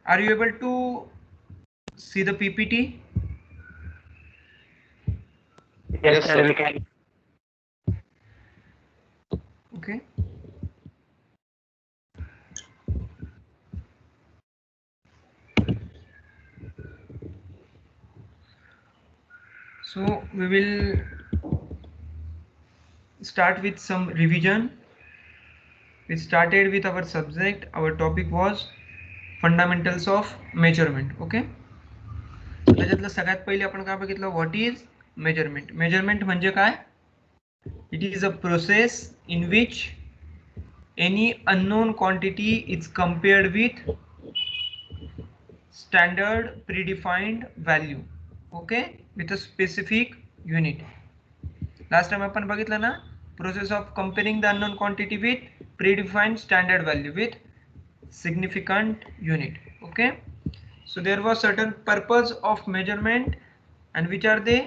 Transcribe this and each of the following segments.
Are you able to see the PPT? Yes, sir. We can. Okay. So we will start with some revision. We started with our subject. Our topic was fundamentals of measurement. Okay. त्याच्यातलं सगळ्यात पहिले आपण काय बघितलं, what is measurement. Measurement म्हणजे काय? It is a process in which any unknown quantity is compared with standard predefined value, okay, with a specific unit. Last time आपण बघितलं ना, process of comparing the unknown quantity with predefined standard value with significant unit. Okay, so there was certain purpose of measurement, and which are they?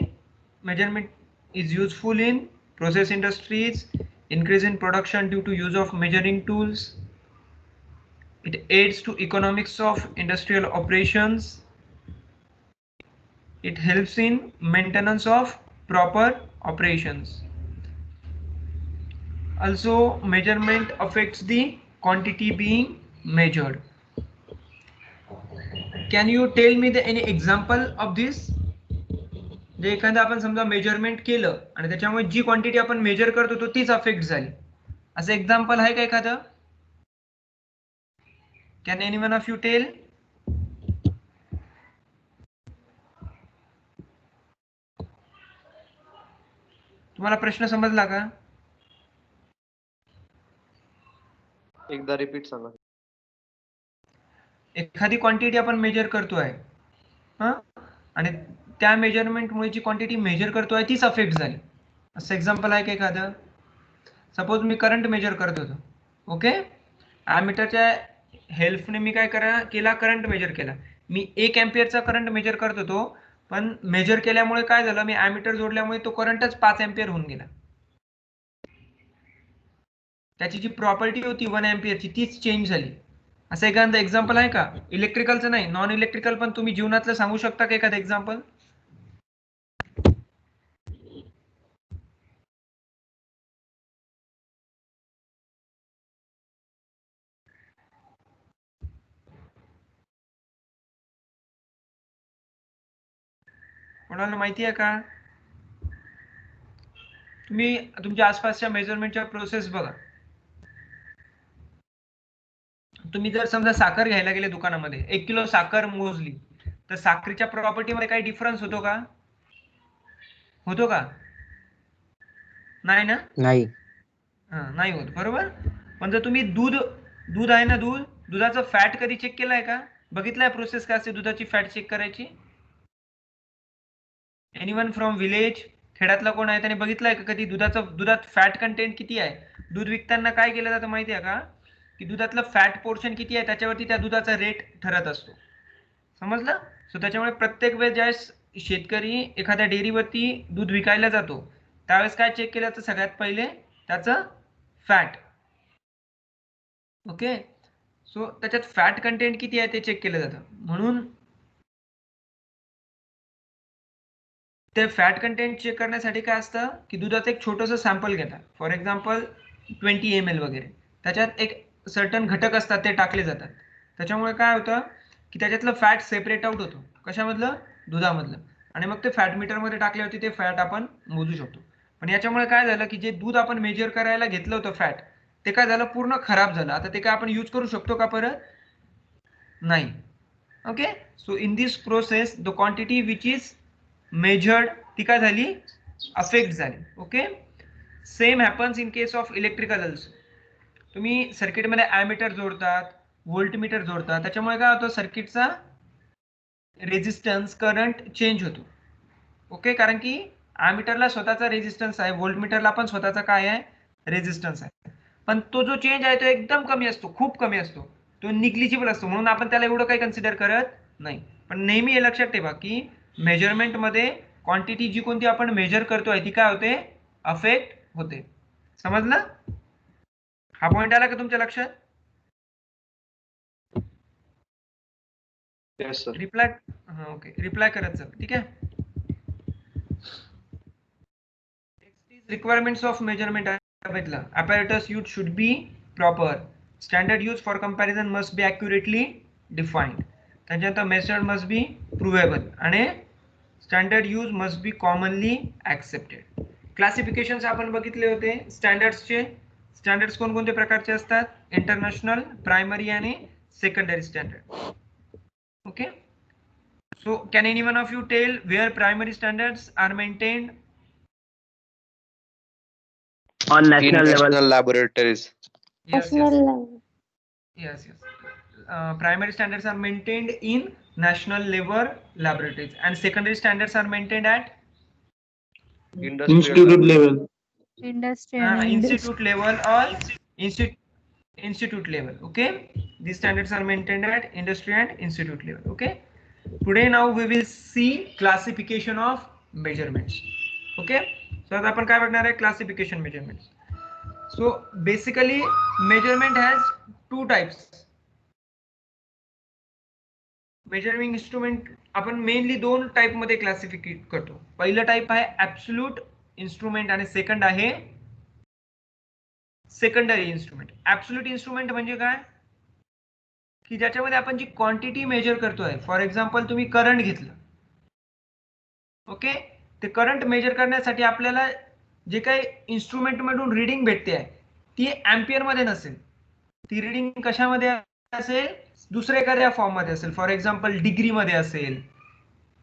Measurement is useful in process industries, increase in production due to use of measuring tools. It aids to economics of industrial operations. It helps in maintenance of proper operations. Also, measurement affects the quantity being measured. Can you tell me any example of this? जे एखादं आपण समजा measurement केलं आणि त्याच्यामुळे जी quantity आपण major करतो तो तीच अफेक्ट झाली, असं एक्झाम्पल आहे का एखादं? Can anyone of you tell? तुम्हाला प्रश्न समजला का? एकदा रिपीट सांगा. एखादी क्वांटिटी आपण मेजर करतोय आणि त्या मेजरमेंटमुळे जी क्वांटिटी मेजर करतोय तीच अफेक्ट झाली, असं एक्झाम्पल आहे का एखादं? सपोज मी करंट मेजर करत होतो, ओके, ॲमीटरच्या हेल्पने मी काय केला, करंट मेजर केला. मी 1 एम्पियरचा करंट मेजर करत होतो, पण मेजर केल्यामुळे काय झालं, मी ॲमीटर जोडल्यामुळे तो करंटच 5 एम्पियर होऊन गेला. त्याची जी प्रॉपर्टी होती 1 एम्पियरची तीच चेंज झाली. असं एखादं एक्झाम्पल आहे का? इलेक्ट्रिकलचं नाही, नॉन इलेक्ट्रिकल पण तुम्ही जीवनातलं सांगू शकता का एखादं एक्झाम्पल? कोणाला माहिती आहे का? तुम्ही तुमच्या आसपासच्या मेजरमेंटच्या प्रोसेस बघा. तुम्ही जर समजा साखर घ्यायला गेले दुकानामध्ये, 1 किलो साखर मोजली, तर साखरेच्या प्रॉपर्टीमध्ये काही डिफरन्स होतो का? होतो का? नाही ना? नाही. नाही होत, बरोबर. पण जर तुम्ही दूध आहे ना, दुधाचं फॅट कधी चेक केलंय का? बघितलंय प्रोसेस काय असते दुधाची फॅट चेक करायची? एनीवन फ्रॉम विलेज, खेड्यातला कोण आहे त्याने बघितलंय का कधी दुधात फॅट कंटेंट किती आहे? दूध विकताना काय केलं जातं माहिती आहे का, की दुधातलं फॅट पोर्शन किती आहे त्याच्यावरती त्या दुधाचा रेट ठरत असतो. समजलं? सो त्याच्यामुळे प्रत्येक वेळेस ज्यावेळेस शेतकरी एखाद्या डेअरीवरती दूध विकायला जातो त्यावेळेस काय चेक केलं जातं? सगळ्यात पहिले त्याचं फॅट. ओके, सो त्याच्यात फॅट कंटेंट किती आहे ते चेक केलं जातं. म्हणून ते फॅट कंटेंट चेक करण्यासाठी काय असतं, की दुधाचं एक छोटंसं सॅम्पल घेतात, फॉर एक्झाम्पल 20 ml वगैरे, त्याच्यात एक सर्टन घटक असतात ते टाकले जातात. त्याच्यामुळे काय होतं, की त्याच्यातलं फॅट सेपरेट आउट होतो. कशामधलं? दुधामधलं. आणि मग ते फॅट मीटरमध्ये टाकल्यावरती ते फॅट आपण मोजू शकतो. पण याच्यामुळे काय झालं, की जे दूध आपण मेजर करायला घेतलं होतं फॅट, ते काय झालं, पूर्ण खराब झालं. आता ते काय आपण यूज करू शकतो का परत? नाही. Okay, so in this process the quantity which is measured ती काय झाली, अफेक्ट झाली. Okay, same happens in case of electrical also. तुम्ही सर्किटमध्ये ॲमीटर जोडतात, व्होल्टमीटर जोडतात, त्याच्यामुळे काय होतं, सर्किटचा रेझिस्टन्स करंट चेंज होतो. ओके, कारण की ॲमीटरला स्वतःचा रेझिस्टन्स आहे, व्होल्टमीटरला पण स्वतःचा काय आहे, रेझिस्टन्स आहे. पण तो जो चेंज आहे तो एकदम कमी असतो, खूप कमी असतो, तो निग्लिजिबल असतो, म्हणून आपण त्याला एवढं काही कन्सिडर करत नाही. पण नेहमी हे लक्षात ठेवा, की मेजरमेंटमध्ये क्वांटिटी जी कोणती आपण मेजर करतोय ती काय होते, अफेक्ट होते. समजलं? हा पॉइंट आला का तुमच्या लक्षात? Yes sir. रिप्लाय, हा ओके, रिप्लाय करत जा, ठीक आहे. रिक्वायरमेंट्स ऑफ मेजरमेंट बघितलं. apparatus use should be proper. Standard use for comparison must be accurately defined. त्याच्यानंतर मेथड must be provable आणि standard use must be commonly accepted. Classification आपण बघितले होते स्टँडर्ड्सचे. स्टँडर्ड्स कोणकोणते प्रकारचे असतात? इंटरनॅशनल, प्रायमरी आणि secondary standard. Okay, so can any one of you tell where primary standards are maintained? On In national level. national laboratories. Yes, National yes. level. Yes, yes. Primary standards are maintained in national level laboratories and secondary standards are maintained at Industrial Institute level. Industry and institute level or institute level. Okay, these standards are maintained at industry and institute level. Okay, today now we will see classification of measurements. Okay, so आता आपण काय बघणार आहे? Classification measurements. So basically measurement has two types. Measuring instrument आपण mainly दोन type मध्ये क्लासिफिकेट करतो. पहिलं टाइप आहे ऍब्सोल्यूट इन्स्ट्रुमेंट आणि सेकंड आहे सेकंडरी इन्स्ट्रुमेंट. ऍब्सोल्यूट इन्स्ट्रुमेंट म्हणजे काय? की ज्याच्यामध्ये आपण जी क्वांटिटी मेजर करतोय. फॉर एक्झाम्पल तुम्ही करंट घेतलं, ओके, ते करंट मेजर करण्यासाठी आपल्याला जे काही इन्स्ट्रुमेंट मधून रिडिंग भेटते आहे ती एम्पियर मध्ये नसेल, ती रिडिंग कशामध्ये असेल? दुसऱ्या एखाद्या फॉर्म मध्ये असेल. फॉर एक्झाम्पल डिग्री मध्ये असेल.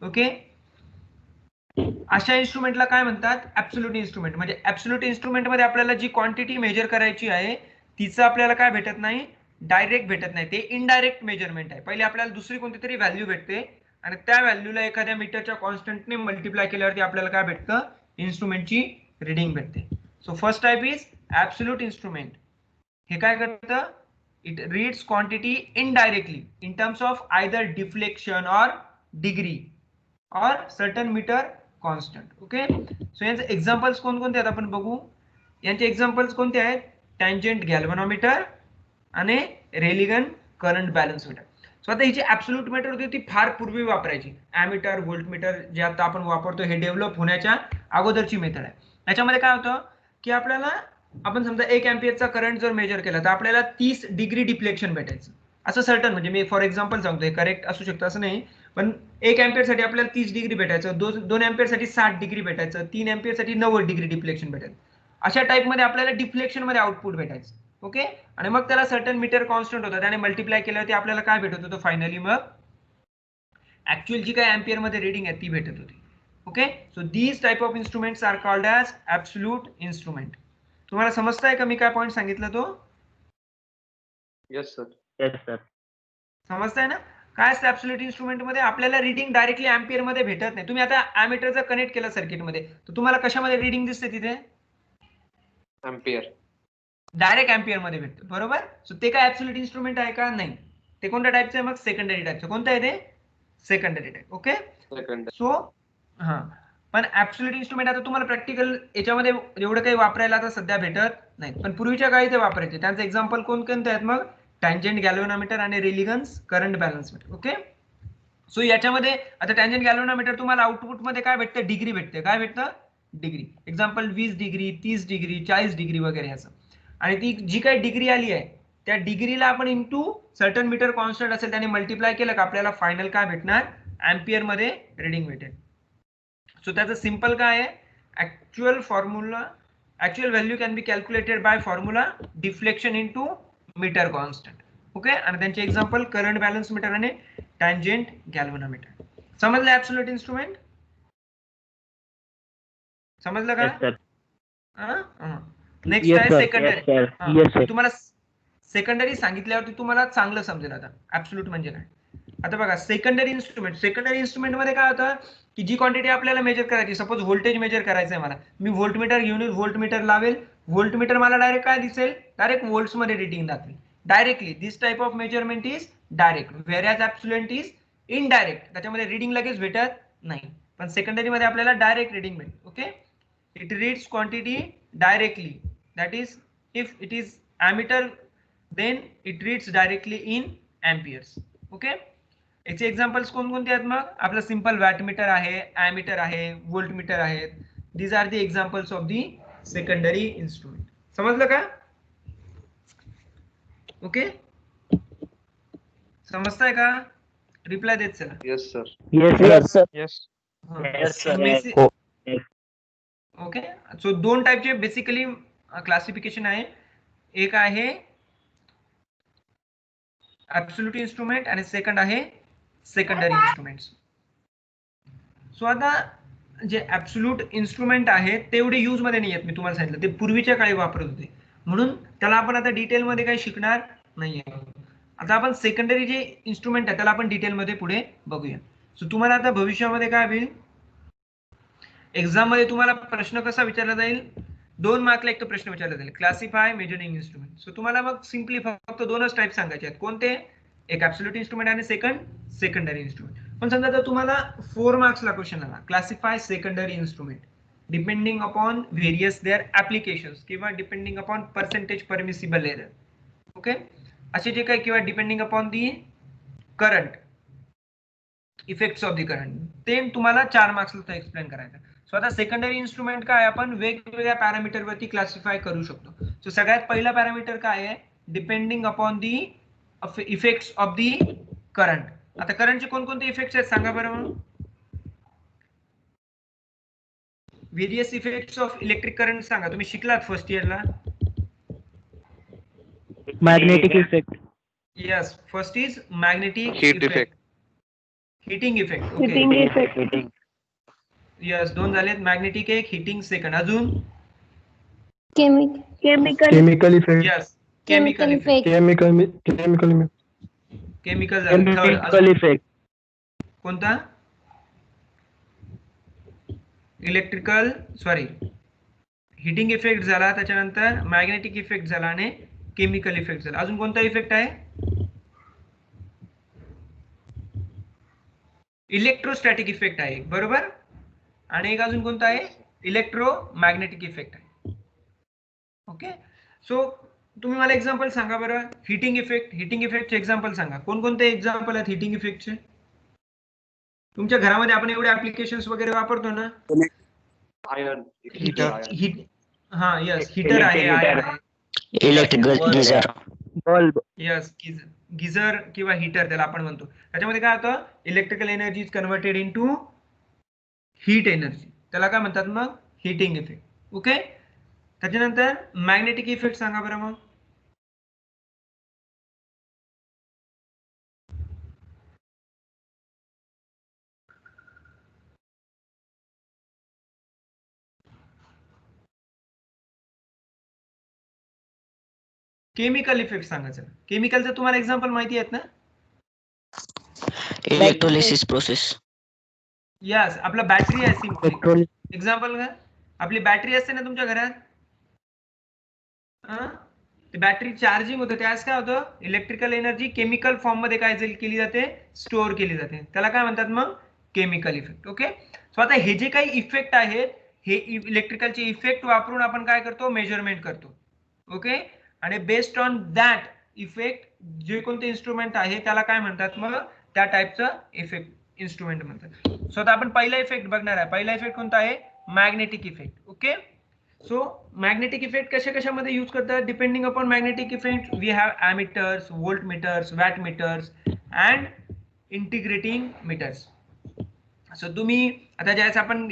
ओके, अशा इन्स्ट्रुमेंटला काय म्हणतात? Absolute instrument. म्हणजे ऍब्सोल्यूट इन्स्ट्रुमेंट मध्ये आपल्याला जी क्वांटिटी मेजर करायची आहे तिचं आपल्याला काय भेटत नाही? डायरेक्ट भेटत नाही, ते इनडायरेक्ट मेजरमेंट आहे. पहिले आपल्याला दुसरी कोणती तरी व्हॅल्यू भेटते आणि त्या व्हॅल्यूला एखाद्या मीटरच्या कॉन्स्टंटने मल्टिप्लाय केल्यावरती आपल्याला काय भेटतं? इन्स्ट्रुमेंटची रिडिंग भेटते. So first type is absolute instrument. हे काय करतं? It reads quantity indirectly in terms of either deflection or degree or certain meter constant. Okay, so यांचे एक्झाम्पल्स कोणकोणते आहेत आपण बघू. यांचे एक्झाम्पल्स कोणते आहेत? टँजेंट गॅल्व्हनोमीटर आणि रेलिगन करंट बॅलन्स मीटर. सो आता ही जी ऍब्सोल्यूट मीटर होती ती फार पूर्वी वापरायची. ॲमीटर, व्होल्टमीटर जे आता आपण वापरतो हे डेव्हलप होण्याच्या अगोदरची मेथड आहे. याच्यामध्ये काय होतं की आपल्याला, आपण समजा 1 अँपियरचा करंट जर मेजर केला तर आपल्याला 30 डिग्री डिफ्लेक्शन भेटायचं. असं सर्टन, म्हणजे मी फॉर एक्झाम्पल सांगतो, हे करेक्ट असू शकतं असं नाही, पण 1 अँपियर साठी आपल्याला 30 डिग्री भेटायचं, 2 अँपियर साठी 60 डिग्री भेटायचं, 3 अँपियर साठी 90 डिग्री डिफ्लेक्शन भेटायचं. अशा टाइप मध्ये आपल्याला डिफ्लेक्शन मध्ये आउटपुट भेटायचं. ओके, आणि मग त्याला सर्टन मीटर कॉन्स्टंट होता, त्याने मल्टिप्लाय केल्यावरती आपल्याला काय भेटत होतं? फायनली मग ऍक्च्युअल जी काय अँपियर मध्ये रिडिंग आहे ती भेटत होती. Okay, so these type of instruments are called as absolute instrument. तुम्हाला समजताय का मी काय पॉईंट सांगितलं तो? Yes sir. Yes, sir. समजताय ना? काय असतं ऍब्सोल्यूट इन्स्ट्रुमेंट मध्ये? आपल्याला रिडिंग डायरेक्टली अँपियर मध्ये भेटत नाही. तुम्ही आता अॅमीटर जर कनेक्ट केलं सर्किट मध्ये तर तुम्हाला कशामध्ये रिडिंग दिसते? तिथे अँपियर. डायरेक्ट अँपियर मध्ये भेटतं, बरोबर? सो ते काय ऍब्सोल्यूट इन्स्ट्रुमेंट आहे का? नाही. ते कोणत्या टाईपचं आहे? मग सेकंडरी टाईपचं. कोणतं आहे ते? Secondary type. Okay, second. So हा, पण ऍब्सोल्यूट इन्स्ट्रुमेंट आता तुम्हाला प्रॅक्टिकल याच्यामध्ये एवढं काही वापरायला आता सध्या भेटत नाही, पण पूर्वीच्या काळी ते वापरायचे. त्यांचं एक्झाम्पल कोणते आहेत? मग टँजेंट गॅल्व्हनोमीटर आणि रेलिगन्स current balance meter. Okay, so याच्यामध्ये आता टँजेंट गॅल्व्हनोमीटर तुम्हाला आउटपुट मध्ये काय भेटतं? डिग्री भेटते. काय भेटतं? Degree. Example 20 degree, 30 degree, 40 degree वगैरे असं. आणि ती जी काही डिग्री आली आहे त्या डिग्रीला आपण इंटू सर्टन मीटर कॉन्स्टंट असेल त्याने मल्टिप्लाय केलं का आपल्याला फायनल काय भेटणार? अँपियर मध्ये रिडिंग भेटेल. सो त्याचं सिंपल काय आहे? Actual formula, actual value can be calculated by formula deflection into meter constant. Okay, आणि त्यांचे एक्झाम्पल करंट बॅलन्स मीटर आणि टँजेंट गॅल्व्हनोमीटर. समजलं ऍब्सोल्यूट इन्स्ट्रुमेंट? समजलं का? Yes, sir. नेक्स्ट Yes, आहे sir. Secondary. Yes, sir. Yes, sir. तुम्हाला secondary सांगितल्यावरती तुम्हाला चांगलं समजेल आता ऍब्सोल्यूट म्हणजे काय. आता बघा सेकंडरी इन्स्ट्रुमेंट. सेकंडरी इन्स्ट्रुमेंट मध्ये काय होतं की जी क्वांटिटी आपल्याला मेजर करायची, सपोज व्होल्टेज मेजर करायचं आहे मला, मी व्होल्टमीटर घेऊन व्होल्टमीटर लावेल, व्होल्टमीटर मला डायरेक्ट काय दिसेल? डायरेक्ट व्होल्ट्स मध्ये रिडिंग दाखवेल directly. This type of measurement is direct, whereas absolute is indirect. त्याच्यामध्ये रिडिंग लगेच भेटत नाही, पण सेकंडरी मध्ये आपल्याला डायरेक्ट रिडिंग भेटेल. Okay, it reads quantity directly, that is if it is ammeter then it reads directly in amperes. Okay, याचे examples कोणकोणते आहेत मग? आपलं सिंपल वॅटमीटर आहे, ॲमीटर आहे, व्होल्टमीटर आहेत. These are the examples of the secondary instrument. समजलं का? ओके, समजताय का? रिप्लाय देत चला. Yes, sir. Yes, sir. Yes. Yes, sir. Basic- हो. ओके, सो दोन टाईपचे बेसिकली क्लासिफिकेशन आहे. एक आहे ऍब्सोल्यूट इन्स्ट्रुमेंट आणि सेकंड आहे सेकंडरी इन्स्ट्रुमेंट्स. सो आता जे ऍब्सोल्यूट इन्स्ट्रुमेंट आहे तेवढे यूज मध्ये नाही आहेत. मी तुम्हाला सांगितलं ते पूर्वीच्या काळी वापरत होते, म्हणून त्याला आपण आता डिटेल मध्ये काही शिकणार नाहीये. आता आपण सेकंडरी जे इन्स्ट्रुमेंट आहे त्याला आपण डिटेल मध्ये पुढे बघूया. सो तुम्हाला आता भविष्यामध्ये काय होईल, एक्झाम मध्ये तुम्हाला प्रश्न कसा विचारला जाईल, 2 मार्कला एक तो प्रश्न विचारला जाईल, क्लासिफाय मेजरिंग इन्स्ट्रुमेंट. सो तुम्हाला मग सिम्पली फक्त 2च टाईप सांगायचे आहेत. कोणते? एक ऍब्सोल्यूट इन्स्ट्रुमेंट आणि सेकंडरी इन्स्ट्रुमेंट. पण समजा जर तुम्हाला 4 मार्क्सला क्वेश्चन आला, classify secondary instrument depending upon various their applications किंवा depending upon percentage permissible error, okay, असे जे काही, किंवा depending upon the current, effects of the current, ते तुम्हाला 4 मार्क्सला एक्सप्लेन करायचं. सो आता सेकंडरी इन्स्ट्रुमेंट काय, आपण वेगवेगळ्या पॅरामीटर वरती क्लासिफाय करू शकतो. सो सगळ्यात पहिला पॅरामीटर काय आहे, depending upon the effects of the current. आता करंटचे कोणकोणते इफेक्ट्स आहेत सांगा बरं मग. Various effects of electric current सांगा, तुम्ही शिकलात फर्स्ट इयरला. Magnetic effect. Yes, first is magnetic Heat effect. Heating effect. Heating okay, effect. Heating. Yes, 2 झालेत. मॅग्नेटिक एक, हिटिंग सेकंड. अजून Chemical. Chemical effect. Yes, chemical effect. Chemical chemical झालं. Third Chemical effect. कोणता? Electrical, sorry, heating effect झाला, त्याच्यानंतर magnetic effect झाला आणि chemical effect झाला. अजून कोणता इफेक्ट आहे? इलेक्ट्रोस्टॅटिक इफेक्ट आहे एक, बरोबर. आणि एक अजून कोणता आहे? इलेक्ट्रोमॅग्नेटिक इफेक्ट आहे. ओके, सो तुम्ही मला एक्झाम्पल सांगा बरं. हिटिंग इफेक्टचे एक्झाम्पल सांगा. कोणकोणते एक्झाम्पल आहेत हिटिंग इफेक्टचे? तुमच्या घरामध्ये आपण एवढे ऍप्लिकेशन्स वगैरे वापरतो ना. Iron. हिट, हा, यस, हीटर आहे, आयन आहे. Electrical geyser. Bulb. Yes, geyser किंवा हीटर त्याला आपण म्हणतो. त्याच्यामध्ये काय होतं, electrical energy is converted into heat energy, त्याला काय म्हणतात मग, हिटिंग इफेक्ट. ओके, त्याच्यानंतर मॅग्नेटिक इफेक्ट सांगा बरं मग. केमिकल इफेक्ट सांगायचं. केमिकलचं तुम्हाला एक्झाम्पल माहिती आहेत ना. Electrolysis process. यस, आपला बॅटरी आहे सिम्पल Petrol. एक्झाम्पल का. आपली बॅटरी असते ना तुमच्या घरात, ते बॅटरी चार्जिंग होतं, त्यावेळेस काय होतं, इलेक्ट्रिकल एनर्जी केमिकल फॉर्म मध्ये काय केली जाते, स्टोअर केली जाते. त्याला काय म्हणतात मग, केमिकल इफेक्ट. ओके, सो आता हे जे काही इफेक्ट आहेत, हे इलेक्ट्रिकलचे इफेक्ट वापरून आपण काय करतो, मेजरमेंट करतो. ओके, आणि बेस्ड ऑन दॅट इफेक्ट जे कोणते इन्स्ट्रुमेंट आहे त्याला काय म्हणतात मग, त्या टाईपचं इफेक्ट इन्स्ट्रुमेंट म्हणतात. सो आता आपण पहिला इफेक्ट बघणार आहे. पहिला इफेक्ट कोणता आहे, magnetic effect. Okay, so magnetic effect कशामध्ये यूज करतात, depending upon magnetic effect we have ammeters, voltmeters, wattmeters and integrating meters. So तुम्ही आता ज्यावेळेस आपण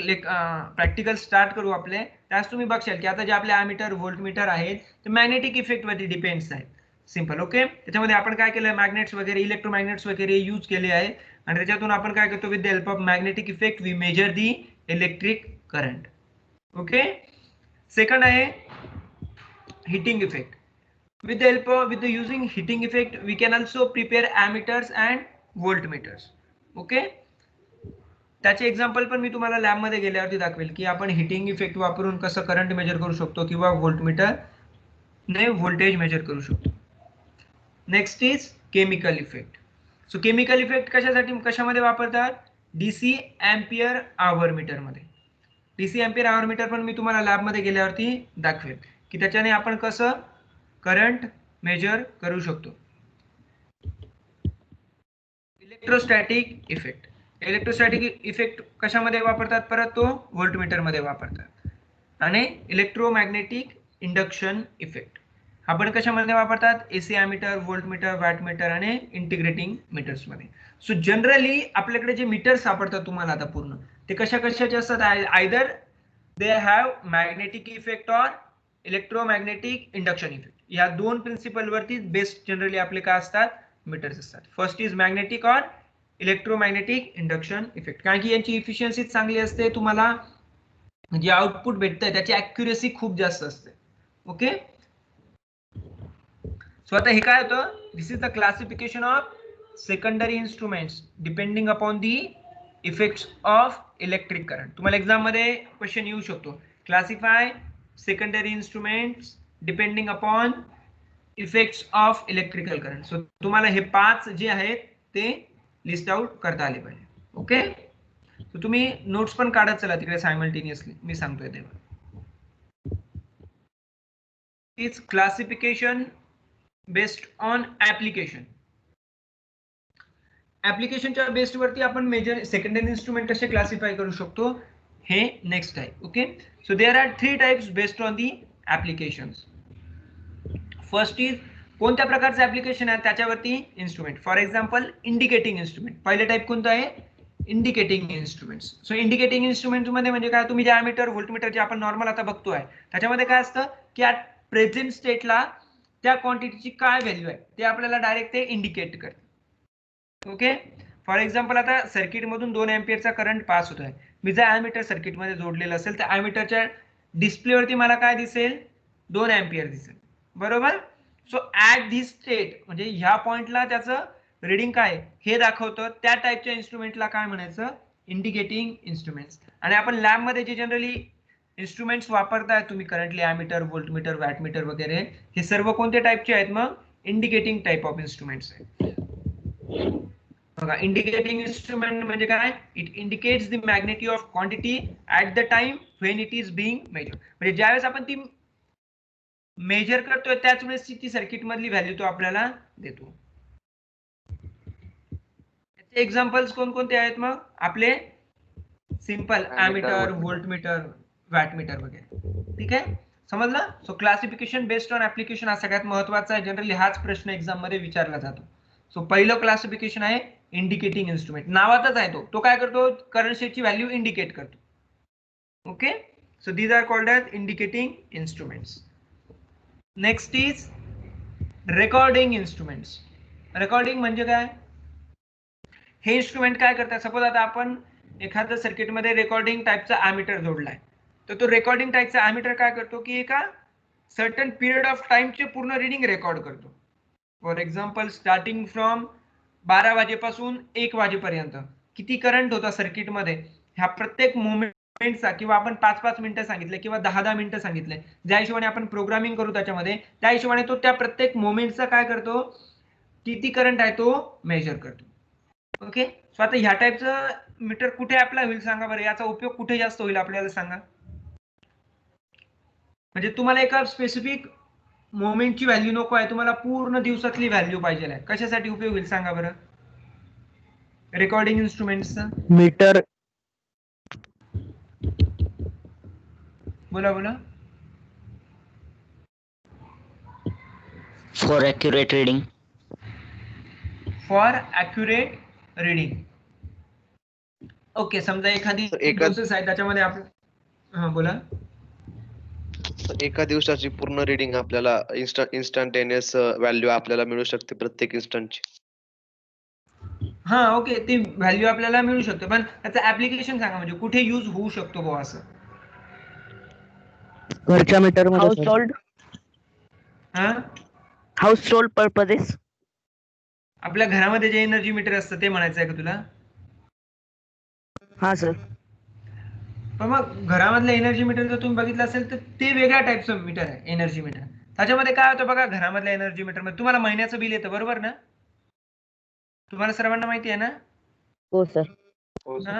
प्रॅक्टिकल स्टार्ट करू आपले, त्यास तुम्ही बघशाल की आता जे आपले ॲमीटर, व्होल्टमीटर आहेत ते मॅग्नेटिक इफेक्ट वरती डिपेंड्स आहेत. सिंपल. ओके, त्याच्यामध्ये आपण काय केलं, मॅग्नेट्स वगैरे, इलेक्ट्रोमॅग्नेट्स वगैरे यूज केले आहे, आणि त्याच्यातून आपण काय करतो, with the help of magnetic effect we measure the electric current. Okay, second आहे heating effect. with the using heating effect we can also prepare ammeters and voltmeters. Okay, त्याचे एक्झाम्पल पण मी तुम्हाला लॅब मध्ये गेल्यावरती दाखवेल की आपण हिटिंग इफेक्ट वापरून कसं करंट मेजर करू शकतो किंवा व्होल्टमीटर ने व्होल्टेज मेजर करू शकतो. Next is chemical effect. So chemical effect कशामध्ये वापरतात, डीसी एम्पियर आवर मीटर मध्ये. डीसी एम्पियर आवर मीटर पण मी तुम्हाला लॅब मध्ये गेल्यावरती दाखवेल की त्याच्याने आपण कसं करंट मेजर करू शकतो. Electrostatic effect. इलेक्ट्रोस्टॅटिक इफेक्ट कशामध्ये वापरतात? परत तो व्होल्टमीटर मध्ये वापरतात. आणि इलेक्ट्रोमॅग्नेटिक इंडक्शन इफेक्ट हा पण कशामध्ये वापरतात? एसी ॲमीटर, व्होल्टमीटर, वॅटमीटर आणि इंटिग्रेटिंग मीटर्स मध्ये. सो जनरली आपल्याकडे जे मीटर सापडतात तुम्हाला आता पूर्ण ते कशा कशाचे असतात? Either they have magnetic effect or electromagnetic induction effect. या दोन प्रिन्सिपल वरती बेस्ड जनरली आपले काय असतात? मीटर्स असतात. First is magnetic or electromagnetic induction effect. कारण की यांची इफिशियन्सी चांगली असते, तुम्हाला जे आउटपुट भेटतंय त्याची अॅक्युरेसी खूप जास्त असते. ओके, सो आता हे काय होतं? This is the classification of secondary instruments depending upon the effects of electric current. तुम्हाला एक्झाम मध्ये क्वेश्चन येऊ शकतो, classify secondary instruments depending upon effects of electrical current. So तुम्हाला हे 5 जे आहेत ते लिस्ट आउट करता आले पाहिजे. ओके, सो तुम्ही नोट्स पण काढत चला तिकडे सायमल्टेनियसली, मी सांगतोय तेव्हा. It's classification based on application. ऍप्लिकेशनच्या बेस्ड वरती आपण मेजर सेकंडरी इन्स्ट्रुमेंट कसे क्लासिफाय करू शकतो हे नेक्स्ट आहे. Okay, so there are 3 types based on the applications. First is कोणत्या प्रकारचे ऍप्लिकेशन आहे त्याच्यावरती instrument. For example indicating instrument. पहिले टाइप कोणतं आहे? Indicating instruments. So indicating instrument मध्ये म्हणजे काय? तुम्ही जे ॲमीटर, व्होल्टमीटर जे आपण नॉर्मल आता बघतोय त्याच्यामध्ये काय असतं की ऍट प्रेझेंट स्टेटला त्या क्वांटिटीची काय व्हॅल्यू आहे ते आपल्याला डायरेक्ट ते इंडिकेट करते. ओके, फॉर एक्झाम्पल आता सर्किट मधून 2 एम्पियरचा करंट पास होतोय. मी जर ॲमीटर सर्किट मध्ये जोडलेलं असेल तर ॲमीटरच्या डिस्प्लेवरती मला काय दिसेल? 2 एम्पियर दिसेल, बरोबर. सो ऍट दिस स्टेट म्हणजे ह्या पॉइंटला त्याचं रीडिंग काय हे दाखवतं. त्या टाइपच्या इन्स्ट्रुमेंटला काय म्हणायचं? Indicating instruments. आणि आपण लॅब मध्ये जे जनरली इन्स्ट्रुमेंट्स वापरताय तुम्ही करंटली ॲमीटर, व्होल्टमीटर, वॅटमीटर वगैरे, हे सर्व कोणत्या टाइपचे आहेत? मग इंडिकेटिंग टाइप ऑफ इन्स्ट्रुमेंट्स आहेत. बघा, इंडिकेटिंग इन्स्ट्रुमेंट म्हणजे काय? It indicates the magnetic of quantity at the time when it is being measure. म्हणजे ज्यावेळेस आपण ती मेजर करतोय त्याच वेळेस ती सर्किट मधली व्हॅल्यू तो आपल्याला देतो. याचे एक्झाम्पल्स कोणकोणते आहेत? मग आपले सिंपल ॲमीटर, व्होल्टमीटर, वॅटमीटर वगैरे. ठीक आहे, समजलं. So classification based on application हा सगळ्यात महत्वाचा आहे. जनरली हाच प्रश्न एक्झाम मध्ये विचारला जातो. सो पहिलं क्लासिफिकेशन आहे इंडिकेटिंग इन्स्ट्रुमेंट. नावातच आहे तो काय करतो? करंट शेटची व्हॅल्यू इंडिकेट करतो. Okay, so these are called as indicating instruments. Next is recording instruments. Recording म्हणजे काय? हे इन्स्ट्रुमेंट काय करतात? सपोज आता आपण एखाद्या सर्किट मध्ये रेकॉर्डिंग टाइपचा ॲमीटर जोडलाय, तर तो रेकॉर्डिंग टाइपचा ॲमीटर काय करतो की एका सर्टन पिरियड ऑफ टाइमचे पूर्ण रीडिंग रेकॉर्ड करतो. फॉर एक्झाम्पल स्टार्टिंग फ्रॉम 12 वाजेपासून 1 वाजेपर्यंत किती करंट होता सर्किट मध्ये, ह्या प्रत्येक मोमेंटचा, किंवा आपण 5-5 मिनिटं सांगितले किंवा 10-10 मिनिटं सांगितले, ज्या हिशोबाने आपण प्रोग्रामिंग करू त्याच्यामध्ये, त्या हिशोबाने तो त्या प्रत्येक मोमेंटचा काय करतो? किती करंट आहे तो मेजर करतो. ओके, सो आता ह्या टाइपचं मीटर कुठे अप्लाय होईल सांगा बरं? याचा उपयोग कुठे जास्त होईल आपल्याला सांगा? म्हणजे तुम्हाला एका स्पेसिफिक मोमेंटची व्हॅल्यू नको आहे, तुम्हाला पूर्ण दिवसातली व्हॅल्यू पाहिजे आहे. कशासाठी उपयोग होईल सांगा बरं रेकॉर्डिंग इन्स्ट्रुमेंट्सचा? मीटर. बोला बोला. For accurate reading. For accurate reading. Okay, समजा एखादी प्रोसेस आहे त्याच्यामध्ये आपण, हा बोला. एका दिवसाची पूर्ण रीडिंग आपल्याला इन्स्टंटेनियस व्हॅल्यू आपल्याला मिळू शकते प्रत्येक इन्स्टंटची. हा, ओके, ती व्हॅल्यू आपल्याला मिळू शकते, पण त्याचं ऍप्लिकेशन सांगा, म्हणजे कुठे यूज होऊ शकतो बुवा असं? घरच्या मीटर मध्ये. House hold. हा, हाऊस होल्ड पर्पजेस. आपल्या घरामध्ये जे एनर्जी मीटर असतं ते म्हणायचं आहे का तुला? हा सर. पण मग घरामधलं एनर्जी मीटर जर तुम्ही बघितलं असेल तर ते वेगळ्या टाइपचं मीटर आहे एनर्जी मीटर. त्याच्यामध्ये काय होतं बघा, घरामधल्या एनर्जी मीटर मध्ये तुम्हाला महिन्याचं बिल येतं, बरोबर ना? तुम्हाला सर्वांना माहिती आहे ना? हो सर.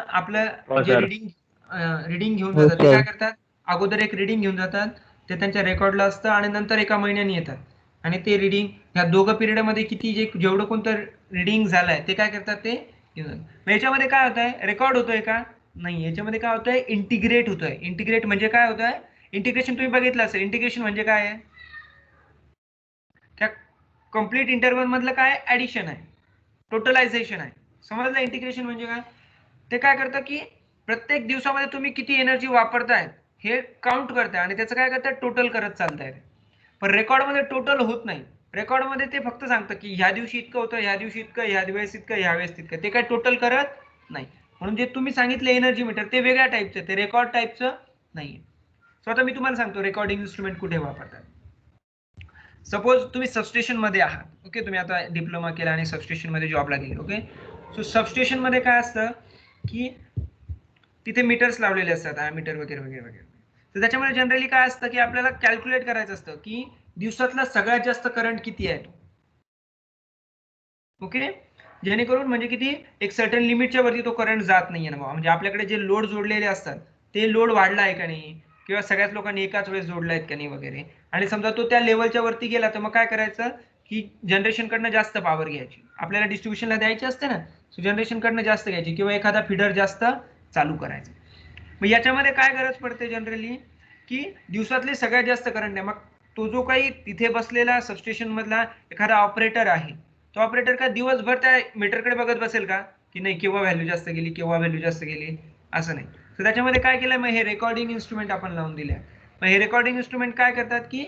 आपलं जे रीडिंग घेऊन जातात ते काय करतात? अगोदर एक रीडिंग घेऊन जातात, ते त्यांच्या रेकॉर्डला असतं, आणि नंतर एका महिन्याने येतात, आणि ते रीडिंग ह्या दोघं पिरियड मध्ये किती जेवढं कोणतं रीडिंग झालंय ते काय करतात? ते मग याच्यामध्ये काय होत आहे, रेकॉर्ड होतोय का? नाही. याच्यामध्ये काय होतंय, इंटिग्रेट होतोय. इंटिग्रेट म्हणजे काय होत आहे, इंटिग्रेशन तुम्ही बघितलं असेल. इंटिग्रेशन म्हणजे काय आहे, त्या कम्प्लीट इंटरव्हल मधलं काय ऍडिशन आहे, टोटलायझेशन आहे. समजलं इंटिग्रेशन म्हणजे काय? ते काय करतं की प्रत्येक दिवसामध्ये तुम्ही किती एनर्जी वापरताय हे काउंट करताय आणि त्याचं काय करताय, टोटल करत चालताय. पण रेकॉर्डमध्ये टोटल होत नाही. रेकॉर्डमध्ये ते फक्त सांगतं की ह्या दिवशी इतकं होतं, ह्या दिवशी इतकं, ह्या वेळेस इतकं, ह्या वेळेस इतकं. ते काय टोटल करत नाही. म्हणून जे तुम्ही सांगितले एनर्जी मीटर ते वेगळ्या टाईपचं, ते रेकॉर्ड टाईपचं नाहीये. सो आता मी तुम्हाला सांगतो रेकॉर्डिंग इन्स्ट्रुमेंट कुठे वापरतात. सपोज तुम्ही सबस्टेशन मध्ये आहात. ओके, तुम्ही आता डिप्लोमा केला आणि सबस्टेशन मध्ये जॉबला गेले. ओके, सो सबस्टेशन मध्ये काय असतं की तिथे मीटर्स लावलेले असतात, मीटर वगैरे वगैरे वगैरे. तर त्याच्यामध्ये जनरली काय असतं की आपल्याला कॅल्क्युलेट करायचं असतं की दिवसातला सगळ्यात जास्त करंट किती आहे. ओके, जेणेकरून म्हणजे किती एक सर्टन लिमिटच्या वरती तो करंट जात नाहीये ना. म्हणजे आपल्याकडे जे लोड जोडलेले असतात ते लोड वाढला आहे का नाही, किंवा सगळ्याच लोकांनी एकाच वेळेस जोडला आहेत का नाही वगैरे. आणि समजा तो त्या लेवलच्या वरती गेला तर मग काय करायचं की जनरेशन कडनं जास्त पॉवर घ्यायची, आपल्याला डिस्ट्रीब्युशनला द्यायची असते ना. सो जनरेशन कडनं जास्त घ्यायची किंवा एखादा फिडर जास्त चालू करायचा. मग याच्यामध्ये काय गरज पडते जनरली की दिवसातले सगळ्यात जास्त करंट आहे. मग तो जो काही तिथे बसलेला सबस्टेशन मधला एखादा ऑपरेटर आहे, तो ऑपरेटर का दिवसभर त्या मीटरकडे बघत बसेल का की नाही केव्हा व्हॅल्यू जास्त गेली, केव्हा व्हॅल्यू जास्त गेली, असं नाही. तर त्याच्यामध्ये काय केलंय, मग हे रेकॉर्डिंग इन्स्ट्रुमेंट आपण लावून दिले. मग हे रेकॉर्डिंग इन्स्ट्रुमेंट काय करतात की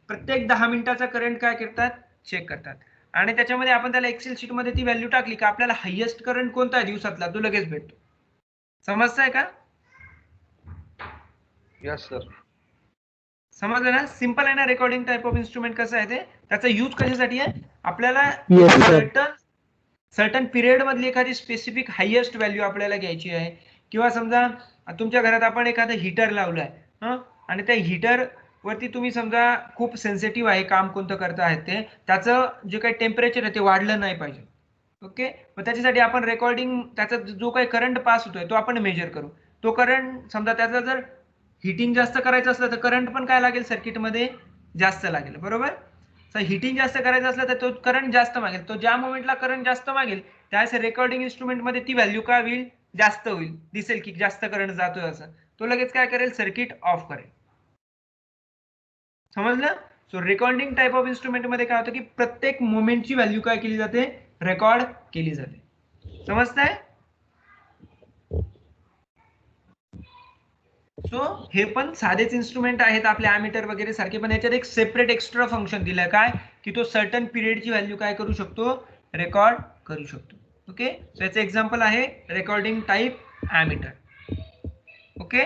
प्रत्येक 10 मिनिटाचा करंट काय करतात, चेक करतात. आणि त्याच्यामध्ये आपण त्याला एक्सेल शीट मध्ये ती व्हॅल्यू टाकली का आपल्याला हायेस्ट करंट कोणता आहे दिवसातला तो लगेच भेटतो. समजतंय का? Yes sir. समजलं ना? सिंपल आहे ना. रेकॉर्डिंग टाइप ऑफ इन्स्ट्रुमेंट कसं आहे ते, त्याचा यूज कशासाठी आहे, आपल्याला Yes, sir. सर्टन पिरियड मधली एखादी स्पेसिफिक हायेस्ट व्हॅल्यू आपल्याला घ्यायची आहे. किंवा समजा तुमच्या घरात आपण एखादं हीटर लावलंय आणि त्या हीटर वरती तुम्ही समजा खूप सेन्सिटिव्ह आहे, काम कोणतं करता आहेत ते, त्याचं जे काही टेम्परेचर आहे ते वाढलं नाही पाहिजे. ओके, मग त्याच्यासाठी आपण रेकॉर्डिंग, त्याचा जो काही करंट पास होतोय तो आपण मेजर करू. तो करंट समजा त्याचा जर हिटिंग जास्त करायचं असलं तर करंट पण काय लागेल, सर्किटमध्ये जास्त लागेल. बरोबर. तर हिटिंग जास्त करायचं असलं तर तो करंट जास्त मागेल. तो ज्या मोमेंटला करंट जास्त मागेल त्यावेळेस रेकॉर्डिंग इन्स्ट्रुमेंट मध्ये ती व्हॅल्यू काय होईल, जास्त होईल, दिसेल की जास्त करंट जातोय असं. तो लगेच काय करेल, सर्किट ऑफ करेल. समजलं? So recording type of instrument मध्ये काय होतं की प्रत्येक मोमेंटची व्हॅल्यू काय केली जाते, रेकॉर्ड केली जाते. समजतंय? सो हे पण साधेच इन्स्ट्रुमेंट आहेत आपले अॅमीटर वगैरे सारखे, पण याच्यात एक सेपरेट एक्स्ट्रा फंक्शन दिलंय काय की तो सर्टन पिरियडची व्हॅल्यू काय करू शकतो, रेकॉर्ड करू शकतो. ओके, सो याचं एक्झाम्पल आहे रेकॉर्डिंग टाइप अॅमीटर. ओके,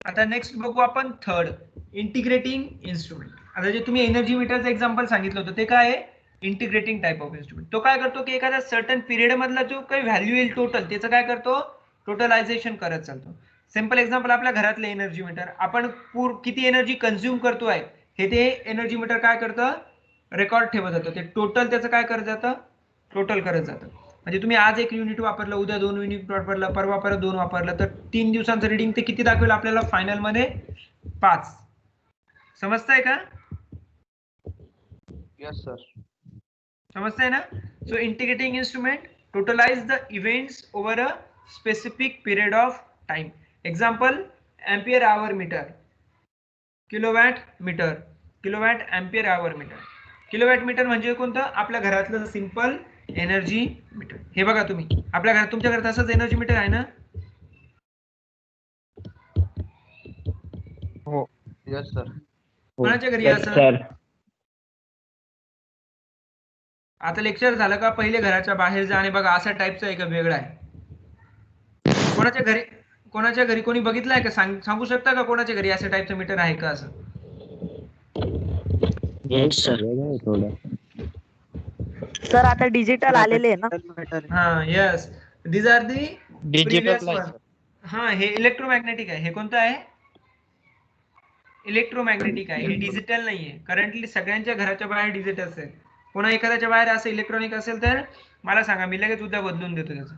आता नेक्स्ट बघू आपण थर्ड, इंटिग्रेटिंग इन्स्ट्रुमेंट. आता जे तुम्ही एनर्जी मीटरचं एक्झाम्पल सांगितलं होतं ते काय आहे, इंटिग्रेटिंग टाइप ऑफ इन्स्ट्रुमेंट. तो काय करतो की एखाद्या सर्टन पिरियड मधला जो काही व्हॅल्यू येईल टोटल, त्याचं काय करतो, टोटलायझेशन करत चालतो. सिंपल एक्झाम्पल, आपल्या घरातले एनर्जी मीटर, आपण किती एनर्जी कंझ्युम करतोय हे ते एनर्जी मीटर काय करतं, रेकॉर्ड ठेवत जातं. ते टोटल त्याचं काय करत जातं, टोटल करत जातं. म्हणजे तुम्ही आज 1 युनिट वापरलं, उद्या 2 युनिट वापरलं, परवा परत 2 वापरलं, तर 3 दिवसांचं रिडिंग ते किती दाखवेल आपल्याला फायनल मध्ये, 5. समजतंय का? Yes sir. समजतंय ना? So integrating instrument totalise the events over a specific period of time. Example, ampere hour meter, kilowatt meter, kilowatt ampere hour meter. Kilowatt meter म्हणजे कोणतं, आपल्या घरातलं सिंपल एनर्जी मीटर. हे बघा तुम्ही आपल्या घरात, तुमच्या घरात असंच एनर्जी मीटर आहे ना? हो. Yes sir. कोणाच्या घरी Yes, असं? sir. आता लेक्चर झालं का पहिले घराच्या बाहेर जा आणि बघा असा टाईपचा आहे का वेगळा आहे. कोणाच्या घरी कोणी बघितलंय का, सांगू शकता का कोणाच्या घरी अशा टाईपचं मीटर आहे का असं? Yes, sir. सर आता डिजिटल आलेले आहे ना. हा, yes, these are the previous digital आहे वन. सर. हा, हे इलेक्ट्रोमॅग्नेटिक आहे. हे कोणतं आहे, इलेक्ट्रोमॅग्नेटिक आहे. हे डिजिटल नाहीये. करंटली सगळ्यांच्या घराच्या बाहेर डिजिटल असेल. कोणा एखाद्याच्या बाहेर असं इलेक्ट्रॉनिक असेल तर मला सांगा, मी लगेच उद्या बदलून देतो त्याचं.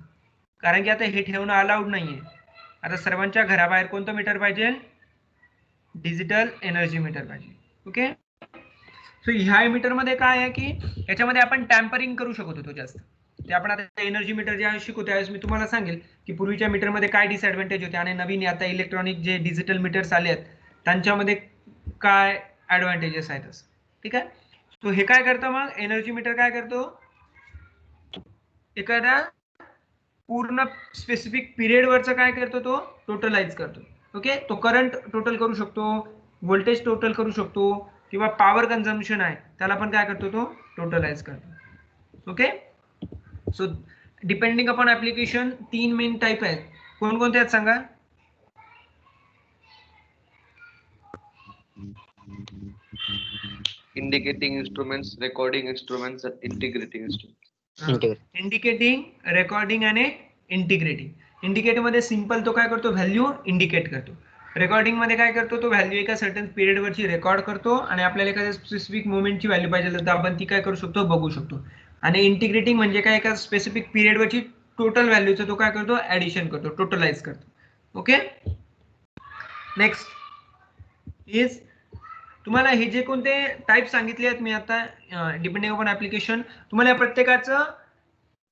कारण की आता हे ठेवणं अलाउड नाहीये. आता सर्वांच्या घराबाहेर कोणतं मीटर पाहिजे, डिजिटल एनर्जी मीटर पाहिजे. ओके, सो ह्या मीटर मध्ये काय आहे की याच्यामध्ये आपण टॅम्परिंग करू शकत होतो जास्त. ते आपण आता एनर्जी मीटर ज्यावेळेस शिकू त्यावेळेस मी तुम्हाला सांगेल की पूर्वीच्या मीटरमध्ये काय डिसएडव्हान्टेज होते आणि नवीन आता इलेक्ट्रॉनिक जे डिजिटल मीटर्स आले आहेत त्यांच्यामध्ये काय ऍडव्हान्टेजेस आहेत असं. ठीक आहे. तो हे काय करतं मग एनर्जी मीटर काय करतो, एखादा पूर्ण स्पेसिफिक पिरियड वरचं काय करतो तो टोटलाइज करतो. ओके. तो करंट टोटल करू शकतो, व्होल्टेज टोटल करू शकतो किंवा पॉवर कन्झम्पशन आहे त्याला पण काय करतो तो टोटलाइज करतो. Okay. So depending upon application 3 main type आहेत. कोणकोणते आहेत सांगा. Indicating instruments, recording instruments, integrating instruments. Indicating, recording आणि इंटिग्रेटिंग. इंडिकेटिव्ह मध्ये सिंपल तो काय करतो व्हॅल्यू इंडिकेट करतो. रेकॉर्डिंग मध्ये काय करतो तो व्हॅल्यू एका सर्टन पिरियड वरची रेकॉर्ड करतो आणि आपल्याला एखाद्या स्पेसिफिक मोमेंटची व्हॅल्यू पाहिजे तर आपण ती काय करू शकतो बघू शकतो. आणि इंटिग्रेटिंग म्हणजे काय एका स्पेसिफिक पिरियड वरची टोटल व्हॅल्यूचं तो काय करतो ऍडिशन करतो, टोटलाइज करतो. ओके. नेक्स्ट इज तुम्हाला हे जे कोणते टाइप सांगितले आहेत मी आता डिपेंडिंग अपॉन ऍप्लिकेशन तुम्हाला या प्रत्येकाचं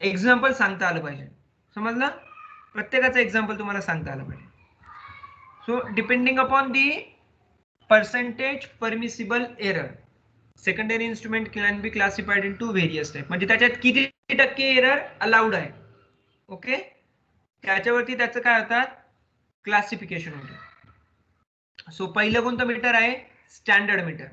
एक्झाम्पल सांगता आलं पाहिजे. समजलं. प्रत्येकाचं एक्झाम्पल तुम्हाला सांगता आलं पाहिजे. So depending upon the percentage permissible error secondary instrument can be classified into various type. म्हणजे त्याच्यात किती टक्के एरर अलाउड आहे. ओके. त्याच्यावरती त्याचं काय होतात क्लासिफिकेशन होतं. सो पहिलं कोणतं मीटर आहे स्टँडर्ड मीटर.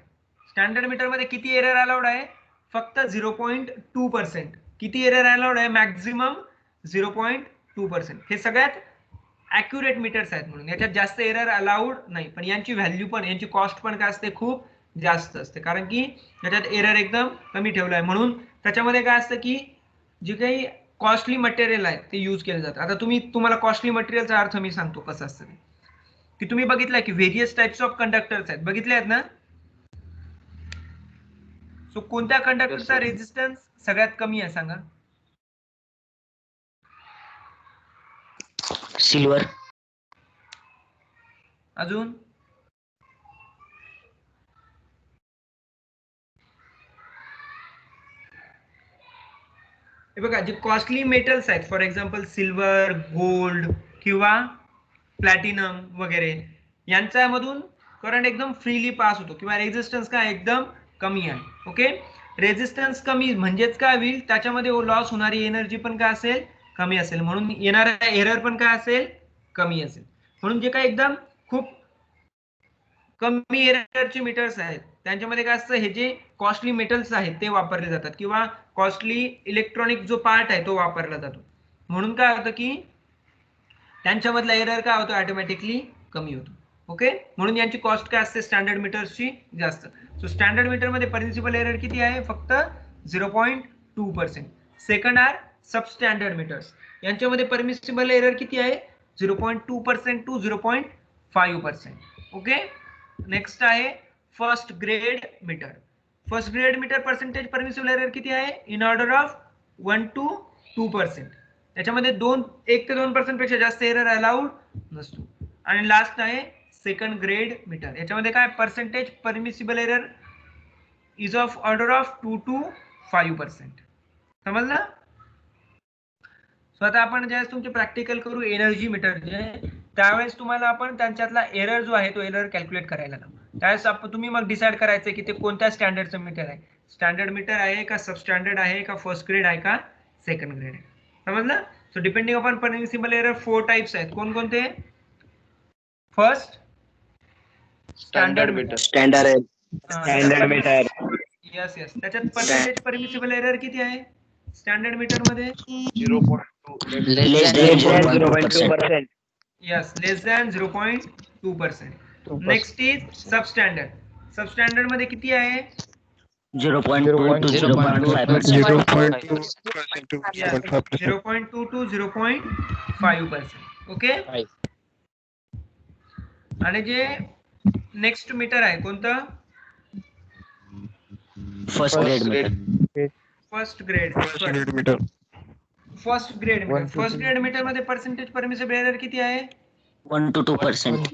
स्टँडर्ड मीटर मध्ये किती एरर अलाउड आहे फक्त 0.2%. किती एरर अलाउड आहे मॅक्झिमम 0.2%. हे सगळ्यात ऍक्युरेट मीटर्स आहेत म्हणून याच्यात जास्त एरर अलाउड नाही. पण यांची व्हॅल्यू पण यांची कॉस्ट पण काय असते खूप जास्त असते कारण की याच्यात एरर एकदम कमी ठेवला आहे. म्हणून त्याच्यामध्ये काय असतं की जे काही कॉस्टली मटेरियल आहे ते यूज केले जातात. आता तुम्हाला कॉस्टली मटेरियलचा अर्थ मी सांगतो कसं असतं ते की तुम्ही बघितलंय की व्हेरियस टाइप्स ऑफ कंडक्टर्स आहेत बघितले आहेत ना. सो कोणत्या कंडक्टरचा रेझिस्टन्स सगळ्यात कमी आहे सांगा. सिल्वर. अजून हे बघा जे कॉस्टली मेटल्स आहेत फॉर एक्झाम्पल सिल्वर, गोल्ड किंवा प्लॅटिनम वगैरे यांच्यामधून करंट एकदम फ्रीली पास होतो किंवा रेझिस्टन्स काय एकदम कमी आहे. ओके. रेझिस्टन्स कमी म्हणजेच काय होईल त्याच्यामध्ये लॉस होणारी एनर्जी पण काय असेल कमी असेल म्हणून येणारा एरर पण काय असेल कमी असेल. म्हणून जे काय एकदम खूप कमी एररचे मीटर्स आहेत त्यांच्यामध्ये काय असतं हे जे कॉस्टली मेटल्स आहेत ते वापरले जातात किंवा कॉस्टली इलेक्ट्रॉनिक जो पार्ट आहे तो वापरला जातो. म्हणून काय होतं की त्यांच्यामधला एरर काय होतो ऑटोमॅटिकली कमी होतो. ओके. म्हणून यांची कॉस्ट काय असते स्टँडर्ड मीटर्सची जास्त. सो स्टँडर्ड मीटर मध्ये परमिसिबल एरर किती आहे फक्त 0.2%. सेकंड आर सबस्टँडर्ड मीटर्स यांच्यामध्ये परमिसिबल एरर किती आहे 0.2% टू 0.5%. ओके. नेक्स्ट आहे first grade meter. First grade meter percentage permissible error किती आहे इन ऑर्डर ऑफ 1 to 2%. त्याच्यामध्ये 1 ते 2% पेक्षा जास्त एरर अलाउड नसतो. आणि लास्ट आहे सेकंड ग्रेड मीटर. याच्यामध्ये काय percentage permissible error is of order of 2 to 5%. समजलं. सो आता आपण ज्यावेळेस तुमचे प्रॅक्टिकल करू एनर्जी मीटर जे त्यावेळेस तुम्हाला आपण त्यांच्यातला एरर जो आहे तो एरर कॅल्क्युलेट करायला लावू. त्यावेळेस तुम्ही मग डिसाईड करायचं की ते कोणत्या स्टँडर्डचं मीटर आहे. स्टँडर्ड मीटर आहे का सबस्टँडर्ड आहे का फर्स्ट ग्रेड आहे का सेकंड ग्रेड आहे. समजलं. So depending upon permissible error 4 types आहेत. कोणकोणते. First standard meter. Standard meter. Yes yes. त्याच्यात पर्सेंटेज परमिसिबल एरर किती आहे स्टँडर्ड मीटर मध्ये 0.2. Less than 0.2%. Yes less than 0.2%. Next is substandard. Substandard मध्ये किती आहे 0.2 to 0.5%. 0.2 to 0.5%. ओके. आणि जे नेक्स्ट मीटर आहे कोणतं first grade meter. First grade meter. First grade meter मध्ये पर्सेंटेज परमिसिबल एरर किती आहे 1 to 2%.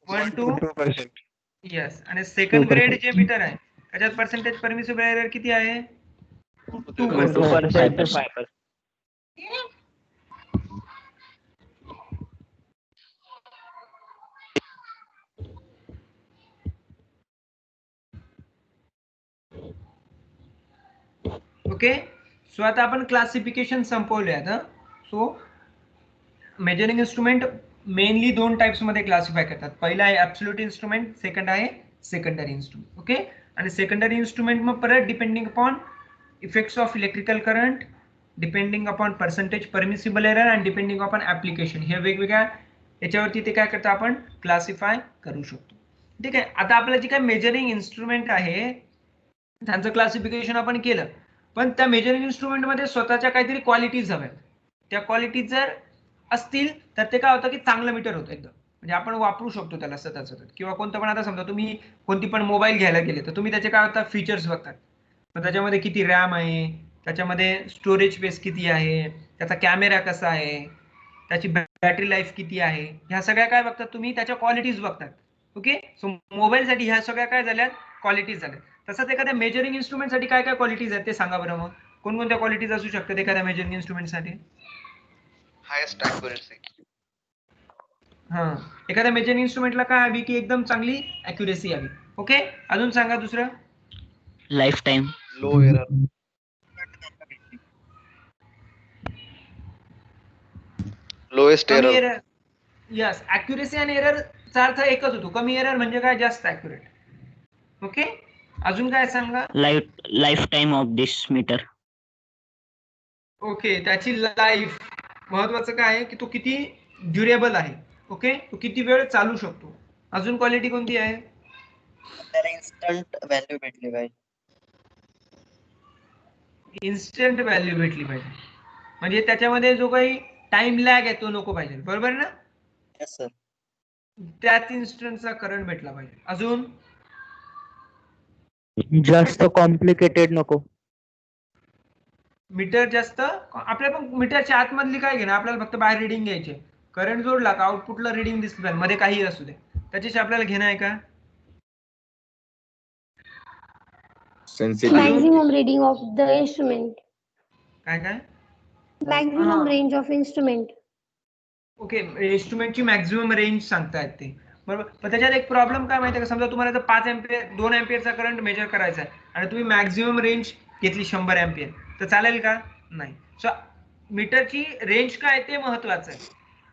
1 to 2%. यस. आणि सेकंड ग्रेड जे मीटर आहे त्याच्यात पर्सेंटेज परमिसिबल एरर किती आहे 2%. ओके. सो आता आपण क्लासिफिकेशन संपवले आता. सो मेजरिंग इन्स्ट्रुमेंट मेनली दोन टाइप्स मध्ये क्लासिफाय करतात. पहिला आहे ऍब्सोल्यूट इन्स्ट्रुमेंट, सेकंड आहे सेकंडरी इन्स्ट्रुमेंट. ओके. आणि सेकंडरी इन्स्ट्रुमेंट मग परत depending upon effects of electrical current, depending upon percentage permissible error and depending upon application, हे वेगवेगळ्या याच्यावरती ते काय करतं आपण क्लासिफाय करू शकतो. ठीक आहे. आता आपलं जे काय मेजरिंग इन्स्ट्रुमेंट आहे त्यांचं क्लासिफिकेशन आपण केलं, पण त्या मेजरिंग इन्स्ट्रुमेंट मध्ये स्वतःच्या काहीतरी क्वालिटीज हव्यात. त्या क्वालिटीज जर असतील तर ते काय होतं की चांगलं मीटर होतं एकदम, म्हणजे आपण वापरू शकतो त्याला सतत. किंवा कोणतं पण, आता समजा तुम्ही कोणती पण मोबाईल घ्यायला गेले तर तुम्ही त्याचे काय होतात फीचर्स बघतात. तर त्याच्यामध्ये किती रॅम आहे, त्याच्यामध्ये स्टोरेज स्पेस किती आहे, त्याचा कॅमेरा कसा आहे, त्याची बॅटरी लाईफ किती आहे, ह्या सगळ्या काय बघतात तुम्ही, त्याच्या क्वालिटीज बघतात. ओके. सो मोबाईलसाठी ह्या सगळ्या काय झाल्यात क्वालिटीज झाल्यात. तसंच एखाद्या मेजरिंग इन्स्ट्रुमेंट साठी काय काय क्वालिटीज आहेत ते सांगा बरं. मग कोणकोणत्या क्वालिटीज असू शकतात एखाद्या मेजरिंग इन्स्ट्रुमेंट साठी? Highest accuracy. हा, एखाद्या मेजरिंग इन्स्ट्रुमेंटला काय हवी की एकदम चांगली अॅक्युरेसी हवी. ओके. अजून सांगा दुसरं. Life time. Low error. Lowest कमी एरर. एरर. यस, अॅक्युरेसी आणि एररचा अर्थ एकच होतो. कमी एरर म्हणजे काय, जास्त अॅक्युरेट. ओके. अजून काय सांगा. Life time of this meter. Okay. त्याची लाईफ, महत्वाचं काय आहे की तो किती ड्युरेबल आहे. ओके. तो किती वेळ चालू शकतो. अजून क्वालिटी कोणती आहे? त्याला इन्स्टंट व्हॅल्यू भेटली पाहिजे. इन्स्टंट व्हॅल्यू भेटली पाहिजे, म्हणजे त्याच्यामध्ये जो काही टाइम लॅग आहे तो नको पाहिजे. बरोबर ना? Yes sir. त्यात इन्स्टंटचा करंट भेटला पाहिजे. अजून जास्त कॉम्प्लिकेटेड नको. मीटर जास्त, आपल्या पण मीटरच्या आतमधली काय घेणं, आपल्याला फक्त बाहेर रिडिंग घ्यायचे. करंट जोडला का आउटपुटला रिडिंग दिसली पाहिजे, मध्ये काही असू दे, त्याच्याशी आपल्याला घेणं आहे का? Maximum reading of the instrument. काय काय? Maximum range of instrument. Okay. इन्स्ट्रुमेंटची मॅक्झिमम रेंज सांगतायत ते. बरोबर. पण त्याच्यात एक प्रॉब्लेम काय माहिती आहे का, समजा तुम्हाला जर 5 एम्पियर 2 एम्पियरचा करंट मेजर करायचा आहे आणि तुम्ही मॅक्झिमम रेंज घेतली 100 एम्पियर, तर चालेल का? नाही. सो मीटरची रेंज काय ते महत्वाचं आहे.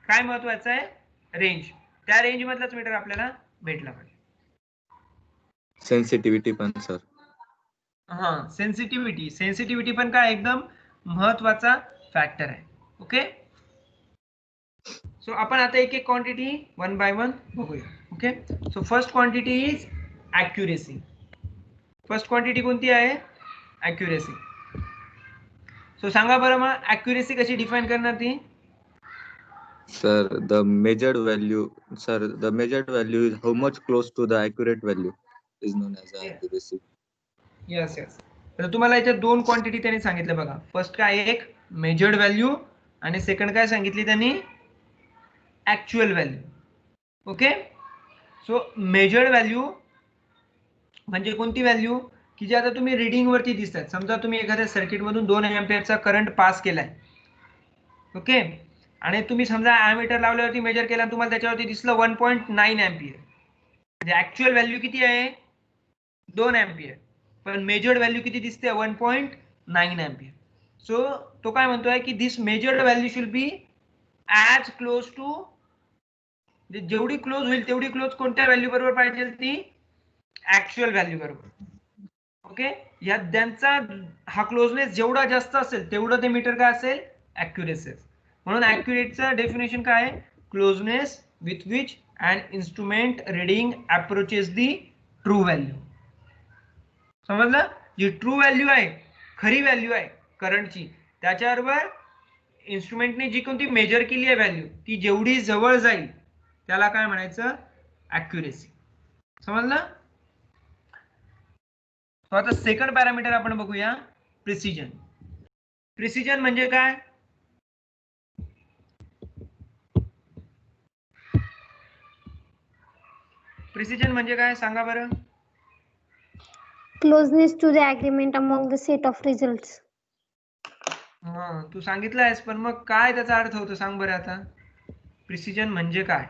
काय महत्वाचं आहे? रेंज. त्या रेंज मधलाच मीटर आपल्याला भेटला पाहिजे. सेन्सिटिव्हिटी पण सर. हा, सेन्सिटिव्हिटी पण काय एकदम महत्वाचा फॅक्टर आहे. ओके. सो आपण आता एक एक क्वांटिटी वन बाय वन बघूया. Okay. So first quantity is accuracy. First quantity कोणती आहे? अॅक्युरेसी. सो सांगा बरं मग अॅक्युरेसी कशी डिफाइन करणार ती? Sir, the measured value is how much close to the accurate value is known as accuracy. Yes. तर तुम्हाला याच्यात दोन क्वांटिटी त्यांनी सांगितले बघा. फर्स्ट काय, एक मेजर्ड व्हॅल्यू आणि सेकंड काय सांगितली त्यांनी, actual value. Okay. So measured value म्हणजे कोणती व्हॅल्यू की जे आता तुम्ही रिडिंग वरती दिसतात. समजा तुम्ही एखाद्या सर्किट मधून 2 एम्पियरचा करंट पास केलाय. ओके. आणि तुम्ही समजा ॲमीटर लावल्यावरती मेजर केला, तुम्हाला त्याच्यावरती दिसलं 1.9 एम्पियर, म्हणजे ऍक्च्युअल व्हॅल्यू किती आहे? 2 एम्पियर, पण मेजर्ड व्हॅल्यू किती दिसते? 1.9 एम्पियर. सो तो काय म्हणतोय की this measured value should be as close to, जेवढी क्लोज होईल तेवढी क्लोज कोणत्या व्हॅल्यू बरोबर पाहिजे? ती ऍक्च्युअल व्हॅल्यू बरोबर. ओके. या त्यांचा हा क्लोजनेस जेवढा जास्त असेल तेवढं ते मीटर काय असेल? ॲक्युरेसी. म्हणून ॲक्युरेटचं डेफिनेशन काय आहे? Closeness with which an instrument reading approaches the true value. समजलं? जी ट्रू व्हॅल्यू आहे, खरी व्हॅल्यू आहे करंटची, त्याच्याबरोबर इन्स्ट्रुमेंटने जी कोणती मेजर केली आहे व्हॅल्यू ती जेवढी जवळ जाईल त्याला काय म्हणायचं? ॲक्युरेसी. समजलं? आता सेकंड पॅरामीटर आपण बघूया, प्रिसिजन. प्रिसिजन म्हणजे काय? प्रिसिजन म्हणजे काय सांगा बरं. Closeness to the agreement among the set of results. हा तू सांगितलं आहेस, पण मग काय त्याचा अर्थ होतो सांग बरं आता. प्रिसिजन म्हणजे काय?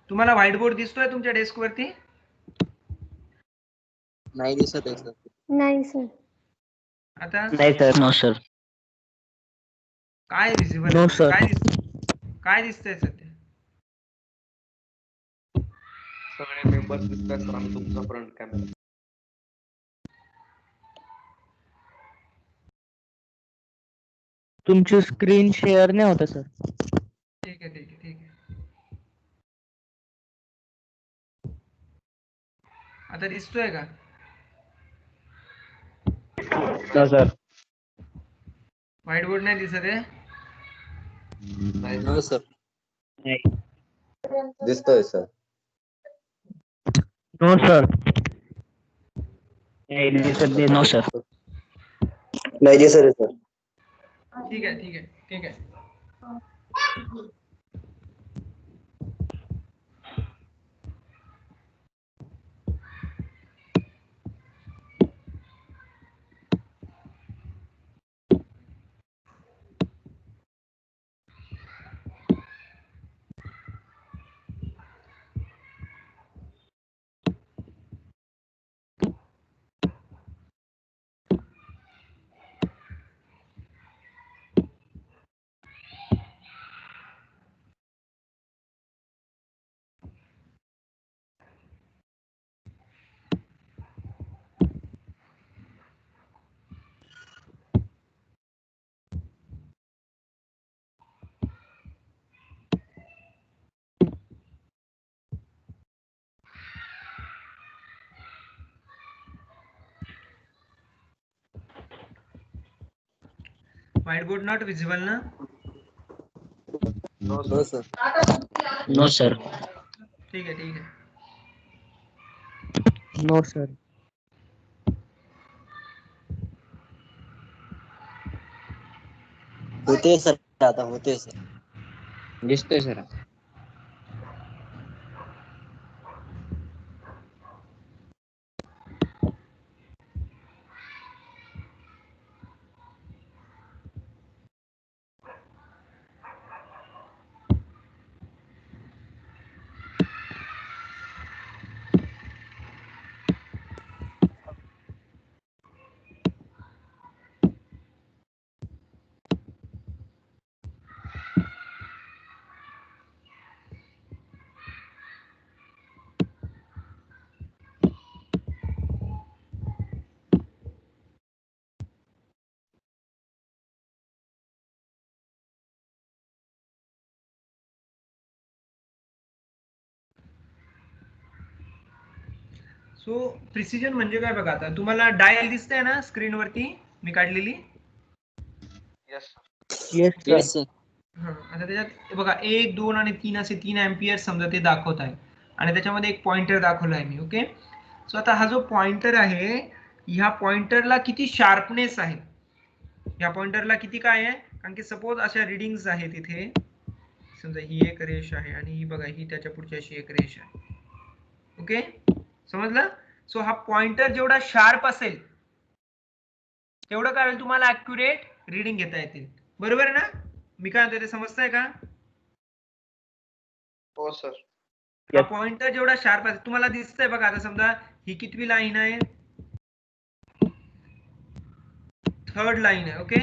तुम्हाला व्हाईट बोर्ड दिसतोय तुमच्या डेस्क वरती? नाही दिसत आहे सर. नाही सर. आता नाही सर. No sir. काय विजिबल No, आहे? sir. काय दिसतंय सध्या? सगळे मेंबर्स दिसतात सर आणि तुमचा फ्रंट कॅमेरा. तुमची स्क्रीन शेअर नाही होत सर. ठीक आहे ठीक आहे ठीक आहे. आता दिसतोय का? सर. व्हाईट बोर्ड नाही दिसत आहे? हो सर. दिसतोय sir. No sir. No sir. नाही दिसत आहे सर. ठीक आहे ठीक आहे ठीक आहे. व्हाईट बोर्ड नॉट विजिबल ना? हो सर. No sir. ठीक आहे ठीक आहे. No sir. होते सर. आता होते सर. दिसतोय सर. सो प्रिसिजन म्हणजे काय बघा, आता तुम्हाला डायल दिसतंय ना स्क्रीन वरती मी काढलेली? Yes yes sir. Yes sir. हा आता त्याच्यात हे बघा 1, 2 आणि 3 असे 3 अँपियर समजा ते दाखवत आहे आणि त्याच्यामध्ये एक पॉइंटर दाखवला आहे मी. ओके. सो आता हा जो पॉइंटर आहे, ह्या पॉइंटरला किती शार्पनेस आहे, ह्या पॉइंटरला किती काय आहे, कारण की सपोज अशा रिडिंग्स आहेत इथे, समजा ही एक रेष आहे आणि ही बघा ही त्याच्या पुढची अशी एक रेष आहे. ओके समजलं? सो हा पॉइंटर जेवढा शार्प असेल तेवढं काय होईल, तुम्हाला ऍक्युरेट रिडिंग घेता येतील. बरोबर आहे ना? मी काय म्हणतो ते समजतंय का? हो सर. हा पॉइंटर जेवढा शार्प असेल, तुम्हाला दिसतंय बघा आता समजा ही कितवी लाईन आहे? 3rd लाईन आहे. Okay.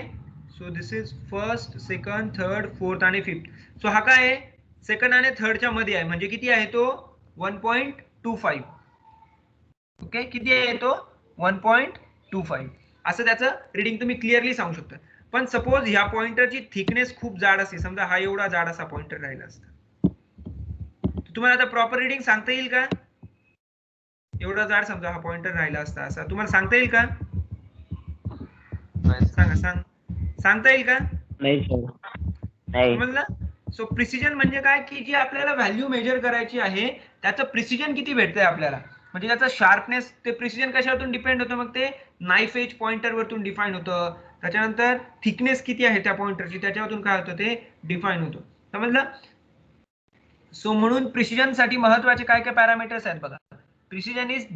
So this is 1st, 2nd, 3rd, 4th आणि 5th. सो हा काय आहे? 2nd आणि 3rd मध्ये आहे, म्हणजे किती आहे तो? 1.25. ओके. किती आहे तो? 1.25. असं त्याचं रिडिंग तुम्ही क्लिअरली सांगू शकता. पण सपोज ह्या पॉइंटरची थिकनेस खूप जाड असते, समजा हा एवढा जाड असा पॉइंटर राहिला असता, तुम्हाला आता प्रॉपर रिडिंग सांगता येईल का? एवढा जाड समजा हा पॉइंटर राहिला असता असा, तुम्हाला सांगता येईल का? सांगता येईल का? नाही सर. नाही. समजलं? सो प्रिसिजन म्हणजे काय, की जी आपल्याला व्हॅल्यू मेजर करायची आहे त्याचं प्रिसिजन किती भेटतंय आपल्याला. म्हणजे त्याचा शार्पनेस, ते प्रिसिजन कशावरून डिपेंड होतं, मग ते नाईफ एज पॉइंटर वरतून डिफाईन होतं. त्याच्यानंतर थिकनेस किती आहे त्या पॉइंटरची त्याच्यावरून काय होतं ते डिफाईन होतं. समजलं? सो म्हणून प्रिसिजन साठी महत्वाचे काय काय पॅरामीटर्स आहेत बघा. Precision is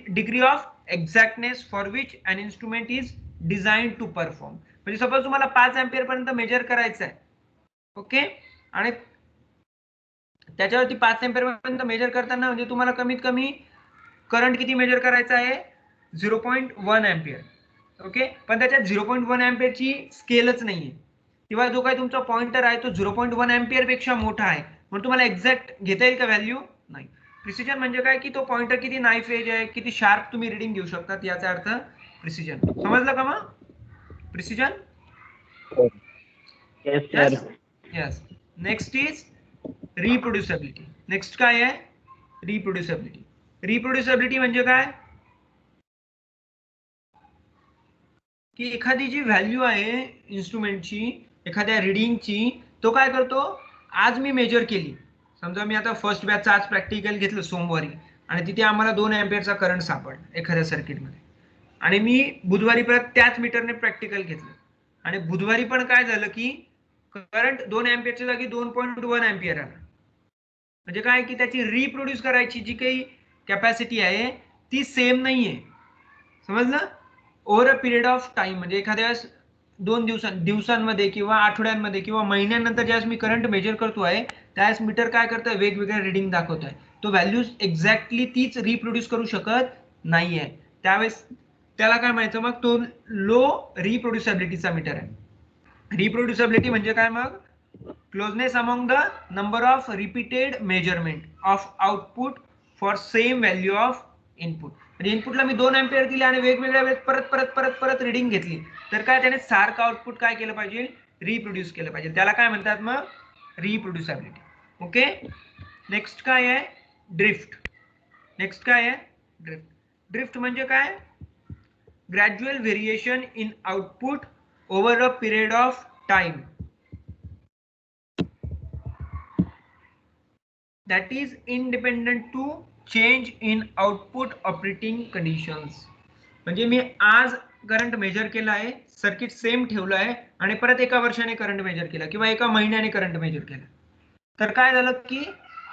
degree of exactness for which an instrument is design to perform. म्हणजे सपोज तुम्हाला 5 अँपिअर पर्यंत मेजर करायचं आहे, ओके, आणि त्याच्यावरती 5 अँपिअर पर्यंत मेजर करताना म्हणजे तुम्हाला कमीत कमी करंट किती मेजर करायचा आहे, 0.1 अँपिअर, ओके. पण त्याच्यात 0.1 अँपिअरची स्केलच नाहीये, किंवा जो काही तुमचा पॉइंटर आहे तो 0.1 अँपिअर पेक्षा मोठा आहे, म्हणून तुम्हाला एक्झॅक्ट घेता येईल का व्हॅल्यू? नाही. प्रिसिजन म्हणजे काय की तो पॉइंटर किती नाईफ एज आहे, किती शार्प तुम्ही रिडिंग घेऊ शकतात, याचा अर्थ प्रिसिजन. समजलं का मग precision? Yes sir. Yes. Next is reproducibility. Next काय आहे? रिप्रोड्युसिबिलिटी. रिप्रोड्युसिबिलिटी म्हणजे काय की एखादी जी व्हॅल्यू आहे इन्स्ट्रुमेंटची, एखाद्या रिडिंगची, तो काय करतो, आज मी मेजर केली, समजा मी आता फर्स्ट बॅचचं आज प्रॅक्टिकल घेतलं सोमवारी, आणि तिथे आम्हाला 2 अँपिअरचा करंट सापडला एखाद्या सर्किटमध्ये, आणि मी बुधवारी परत त्याच मीटरने प्रॅक्टिकल घेतलं, आणि बुधवारी पण काय झालं की करंट 2 अँपिअरच्या जागी 2.1 अँपिअर आला. म्हणजे काय की त्याची रिप्रोड्यूस करायची जी काही कॅपॅसिटी आहे ती सेम नाहीये. समजलं? Over a period of time, म्हणजे एखाद्या 2 दिवसांमध्ये किंवा आठवड्यांमध्ये किंवा महिन्यानंतर ज्यावेळेस मी करंट मेजर करतो आहे त्यावेळेस मीटर काय करतोय, वेगवेगळ्या रिडिंग दाखवत आहे. तो व्हॅल्यूज एक्झॅक्टली तीच रिप्रोड्यूस करू शकत नाहीये. त्यावेळेस त्याला काय म्हणायचं, मग तो लो रिप्रोड्युसिबिलिटीचा मीटर आहे. रिप्रोड्युसिबिलिटी म्हणजे काय, मग closeness among the number of repeated measurement of output for same value of input. म्हणजे इनपुटला मी 2 अँपिअर दिले आणि वेगवेगळ्या वेळेस परत परत परत परत रिडिंग घेतली, तर काय त्याने सारखं आउटपुट काय केलं पाहिजे, रिप्रोड्यूस केलं पाहिजे. त्याला काय म्हणतात मग रिप्रोड्युसिबिलिटी. ओके. नेक्स्ट काय आहे, ड्रिफ्ट. नेक्स्ट काय आहे, ड्रिफ्ट. ड्रिफ्ट म्हणजे काय, gradual variation in output over a period of time that is independent to change in output operating conditions. म्हणजे मी आज करंट मेजर केला आहे, सर्किट सेम ठेवलं आहे, आणि परत एका वर्षाने करंट मेजर केला किंवा एका महिन्याने करंट मेजर केला, तर काय झालं की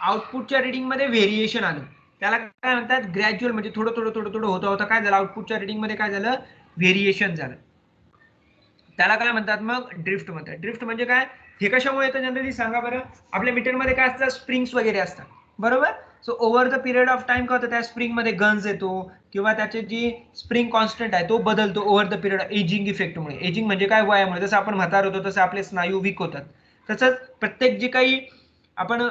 आउटपुटच्या रिडिंग मध्ये व्हेरिएशन आलं. त्याला काय म्हणतात, ग्रॅज्युअल, म्हणजे थोडं थोडं थोडं थोडं होता होता काय झालं, आउटपुटच्या रिडिंग मध्ये काय झालं, व्हेरिएशन झालं. त्याला काय म्हणतात मग ड्रिफ्ट म्हणतात. ड्रिफ्ट म्हणजे काय, हे कशामुळे येतं जनरली सांगा बरं. आपल्या मीटरमध्ये काय असतं, स्प्रिंग्स वगैरे असतात, बरोबर. So over the period of time काय होतं, त्या स्प्रिंग मध्ये गंज येतो किंवा त्याची जी स्प्रिंग कॉन्स्टंट आहे तो बदलतो ओव्हर द पिरियड, एजिंग इफेक्टमुळे. एजिंग म्हणजे काय, वयामुळे. जसं आपण म्हातार होतो तसं आपले स्नायू वीक होतात, तसंच प्रत्येक जे काही आपण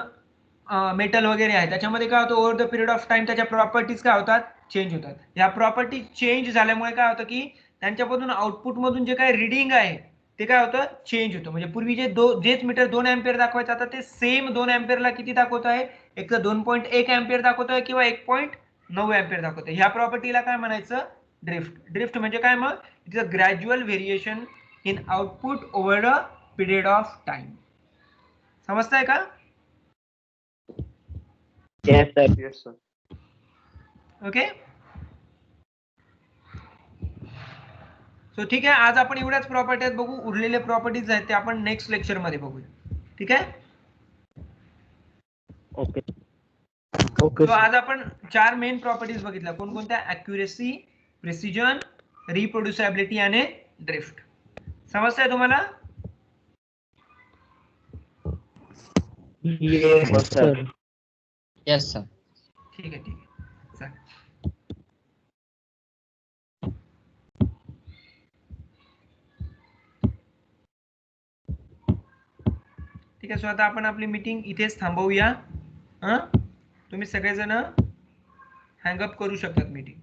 मेटल वगैरे आहे त्याच्यामध्ये काय होतं, over the period of time त्याच्या प्रॉपर्टीज काय होतात, चेंज होतात. या प्रॉपर्टी चेंज झाल्यामुळे काय होतं की त्यांच्यामधून आउटपुट मधून जे काही रिडिंग आहे ते काय होतं, चेंज होतं. म्हणजे पूर्वी जेच मीटर 2 अँपिअर दाखवायचं आता ते सेम 2 अँपिअरला किती दाखवत आहे, एक तर 2.1 अँपिअर दाखवत आहे किंवा 1.9 अँपिअर दाखवत आहे. ह्या प्रॉपर्टीला काय म्हणायचं, ड्रिफ्ट. ड्रिफ्ट म्हणजे काय, मग it's a gradual variation in output over a period of time. समजताय का? Yes sir. Yes sir. Okay. So ठीक आहे, आज आपण एवढ्याच प्रॉपर्टीज बघू, उरलेले प्रॉपर्टीज आहेत ते आपण नेक्स्ट लेक्चर मध्ये बघूया. ठीक आहे. ओके ओके सो आज आपण 4 मेन प्रॉपर्टीज बघितल्या. कोणकोणत्या, ऍक्युरेसी, प्रिसिजन, रिप्रोड्युसिबिलिटी आणि ड्रिफ्ट. समजतंय तुम्हाला? Yes sir. Yes sir. ठीक आहे, ठीक आहे, चालेल. ठीक आहे. सो आता आपण आपली मीटिंग इथेच थांबवूया. तुम्ही सगळेजण हँगअप करू शकतात मीटिंग.